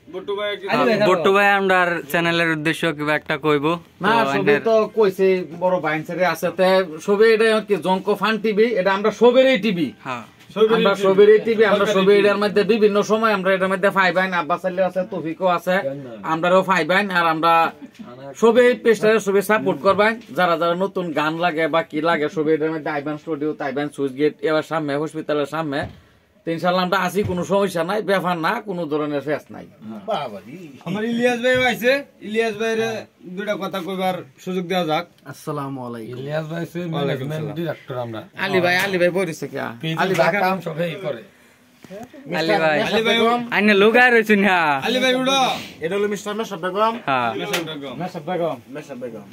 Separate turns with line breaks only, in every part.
বট্টু ভাই আমরার চ্যানেলের উদ্দেশ্য কিবা একটা কইব
না সবে তো কইছে বড় বাইনসারে আছে তে সবে এটা কি জঙ্কো ফান টিভি এটা আমরা সবেরই টিভি
হ্যাঁ
আমরা সবেরই টিভি আমরা সবে এটার মধ্যে বিভিন্ন সময় আমরা এটার মধ্যে ফাইবাইন আব্বাস আলী আছে তৌফিকও আছে আমরাও ফাইবাইন আর আমরা সবে পেজটারে সবে সাপোর্ট করবেন যারা যারা নতুন গান লাগে বা কি লাগে সবে এটার মধ্যে আইবান স্টুডিও তাইবান সুইচ গেট এবার সামনে হসপিটালের সামনে ইনশাআল্লাহ আমরা আসি কোনো সমস্যা নাই ব্যাপার না কোনো ধরনের ফেস নাই
আমার ইলিয়াস ভাই আছে ইলিয়াস ভাইয়ের দুইটা কথা কইবার সুযোগ দেওয়া যাক
আসসালামু আলাইকুম
ইলিয়াস ভাই আছে ম্যানেজমেন্ট ডিরেক্টর আমরা
আলী ভাই বইছে কি আলী ভাই
কাম সবই করে
আলী ভাই আইনে লোগায় রইছুন না
আলী ভাই উড়ো
এটা হলো মিস্টার মেশাব বেগম
হ্যাঁ
মেশাব বেগম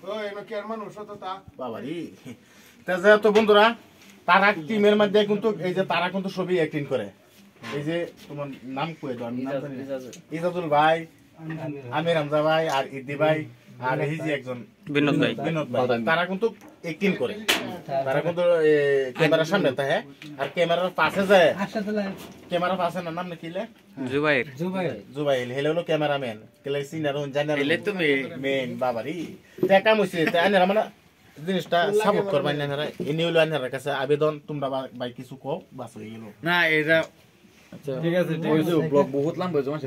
ওই এনো কি আর মানুষ তো তা বাবারি তাজা তো বন্ধুরা তারা টিমের মধ্যে কিন্তু এই যে তারা কিন্তু সবই অ্যাক্টিং করে এই যে তোমার নাম কই দাও নাম জানি ইজাজুল ভাই আমির হামজা ভাই আর ইদ্দি ভাই আর এই যে একজন
বিনোদ ভাই
তারা কিন্তু অ্যাক্টিং করে তারা কিন্তু ক্যামেরার সামনে থাকে আর ক্যামেরার পাশে যায় ক্যামেরার পাশে না নাম নাকি জুবাইর হেলে হলো ক্যামেরাম্যান কেলে সিনার হন জানার হেলে তো মেন বাবারি দেখা মুছে তে আনারা মানে জিনিসটা সাপোর্ট করবেন না এনে হলো আনারা কাছে আবেদন তোমরা ভাই কিছু কও বাস হয়ে গেল না এটা ঠিক আছে ব্লগ বহুত লম্বা হয়েছে